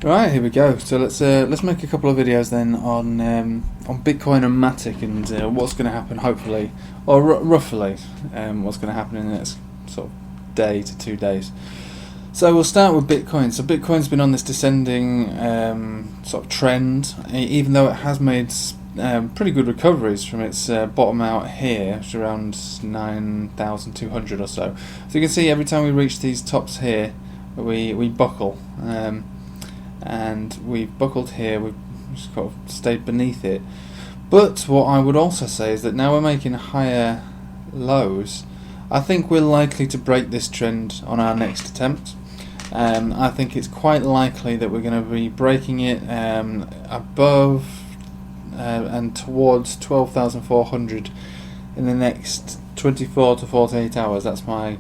Right, here we go. So let's make a couple of videos then on Bitcoin and Matic and what's going to happen, hopefully, or roughly, what's going to happen in the next sort of day to 2 days. So we'll start with Bitcoin. So Bitcoin's been on this descending sort of trend, even though it has made pretty good recoveries from its bottom out here, which is around 9,200 or so. So you can see every time we reach these tops here, we buckle. And we've buckled here, we've just kind of stayed beneath it. But what I would also say is that now we're making higher lows, I think we're likely to break this trend on our next attempt. I think it's quite likely that we're going to be breaking it above and towards 12,400 in the next 24 to 48 hours. That's my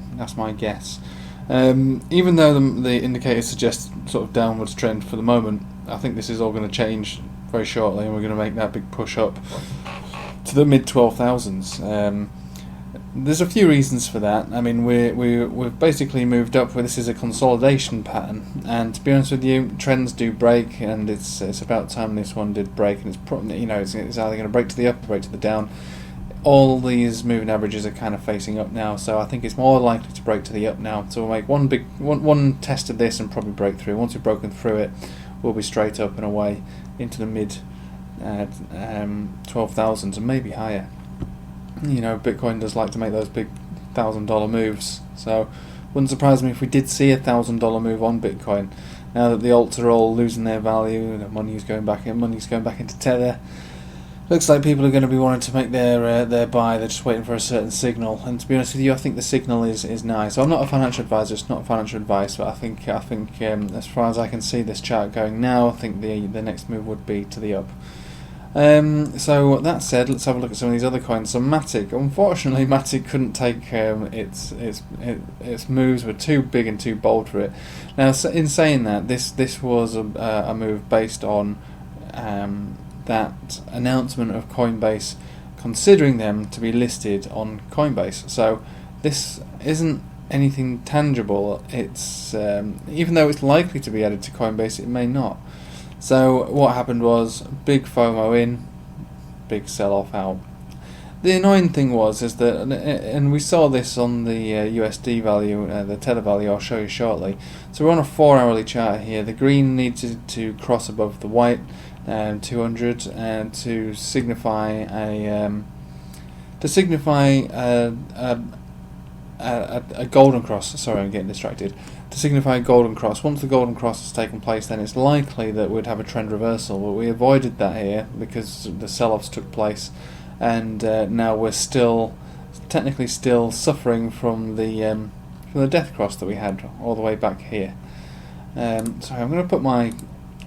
guess. Even though the indicators suggest sort of downwards trend for the moment, I think this is all going to change very shortly, and we're going to make that big push up to the mid 12,000s. There's a few reasons for that. I mean, we've basically moved up where this is a consolidation pattern, and to be honest with you, trends do break, and it's about time this one did break, and it's probably, it's either going to break to the up or break to the down. All these moving averages are kind of facing up now, so I think it's more likely to break to the up now. So we'll make one test of this and probably break through. Once we've broken through it, we'll be straight up and away into the mid 12,000s and maybe higher. Bitcoin does like to make those big $1,000 moves, so wouldn't surprise me if we did see a $1,000 move on Bitcoin. Now that the alts are all losing their value, the money's going back into Tether. Looks like people are going to be wanting to make their buy. They're just waiting for a certain signal. And to be honest with you, I think the signal is nice. So I'm not a financial advisor. It's not financial advice, but I think as far as I can see this chart going now, I think the next move would be to the up. So that said, let's have a look at some of these other coins. So Matic, unfortunately, Matic couldn't take its moves were too big and too bold for it. Now, in saying that, this was a move based on that announcement of Coinbase considering them to be listed on Coinbase. So this isn't anything tangible. It's even though it's likely to be added to Coinbase, it may not. So what happened was big FOMO in, big sell-off out. The annoying thing is that, and we saw this on the USD value, the Tether value, I'll show you shortly. So we're on a 4-hourly chart here. The green needed to cross above the white 200 and to signify a golden cross. Sorry, I'm getting distracted. To signify a golden cross. Once the golden cross has taken place, then it's likely that we'd have a trend reversal. But we avoided that here because the sell-offs took place, and now we're technically still suffering from the death cross that we had all the way back here. Sorry, I'm going to put my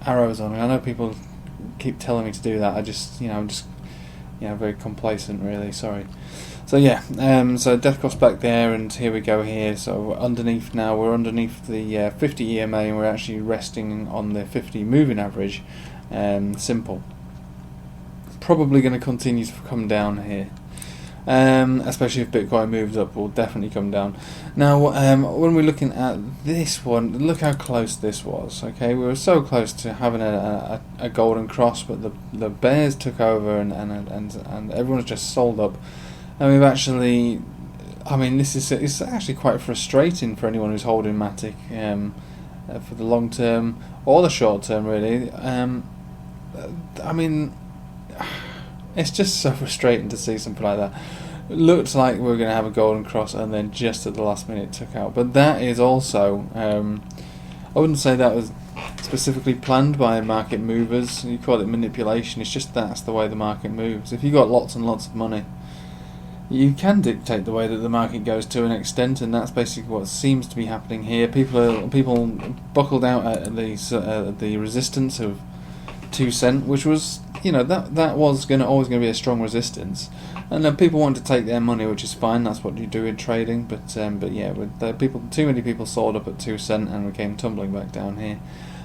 arrows on. I know people keep telling me to do that. I'm just very complacent, really. Sorry. So yeah, so death cross back there, and here we go here. So underneath now, we're underneath the 50 EMA, and we're actually resting on the 50 moving average. Simple. Probably going to continue to come down here. Especially if Bitcoin moves up, will definitely come down. Now, when we're looking at this one, look how close this was. Okay, we were so close to having a golden cross, but the bears took over, and everyone's just sold up. And we've actually, it's actually quite frustrating for anyone who's holding Matic for the long term or the short term, really. It's just so frustrating to see something like that. It looked like we were going to have a golden cross, and then just at the last minute took out. But that is also, I wouldn't say that was specifically planned by market movers. You call it manipulation. It's just that's the way the market moves. If you've got lots and lots of money, you can dictate the way that the market goes to an extent, and that's basically what seems to be happening here. People buckled out at the resistance of 2 cents, which was, that was always going to be a strong resistance, and then people want to take their money, which is fine. That's what you do in trading. But yeah, with too many people sold up at 2 cents, and we came tumbling back down here.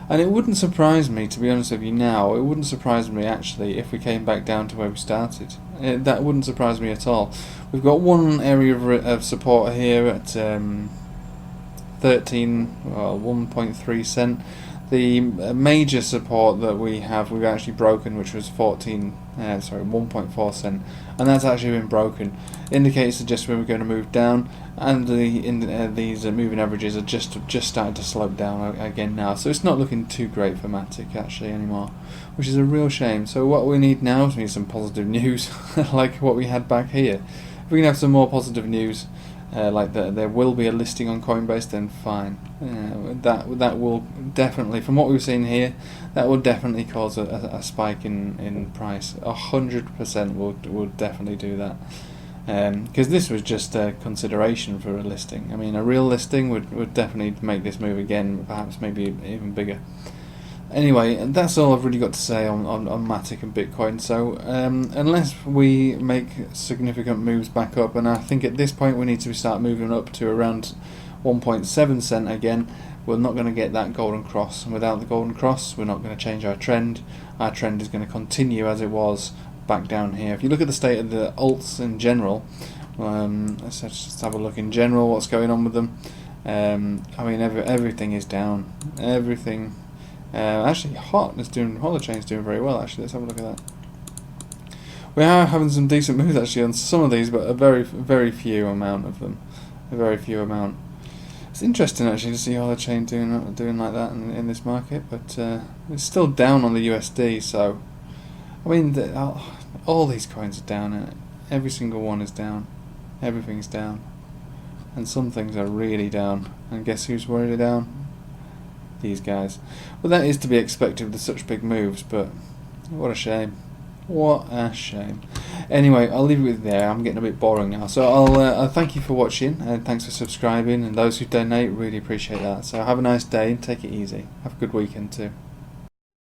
And it wouldn't surprise me, to be honest with you now, it wouldn't surprise me actually if we came back down to where we started. That wouldn't surprise me at all. We've got one area of support here at 1.3 cents. The major support that we've actually broken, which was 1.4 cent, and that's actually been broken. Indicators suggest when we're going to move down, and these moving averages are just starting to slope down again now. So it's not looking too great for Matic actually anymore, which is a real shame. So what we need now is some positive news, like what we had back here. If we can have some more positive news, like there will be a listing on Coinbase, then fine. That will definitely, from what we've seen here, that will definitely cause a spike in price. 100% will definitely do that. Because this was just a consideration for a listing. I mean, a real listing would definitely make this move again, perhaps maybe even bigger. Anyway, that's all I've really got to say on Matic and Bitcoin. So unless we make significant moves back up, and I think at this point we need to start moving up to around 1.7 cent again, we're not going to get that golden cross. And without the golden cross, we're not going to change our trend. Our trend is going to continue as it was back down here. If you look at the state of the alts in general, let's just have a look in general what's going on with them. I mean, everything is down. Everything. Actually, Holochain's doing very well. Actually, let's have a look at that. We are having some decent moves actually on some of these, but a very few amount of them. A very few amount. It's interesting actually to see Holochain doing like that in this market, but it's still down on the USD. So, I mean, all these coins are down. Every single one is down. Everything's down, and some things are really down. And guess who's really down? These guys. Well, that is to be expected with such big moves, but what a shame. What a shame. Anyway, I'll leave it with there. I'm getting a bit boring now. So I'll thank you for watching, and thanks for subscribing, and those who donate, really appreciate that. So have a nice day and take it easy. Have a good weekend too.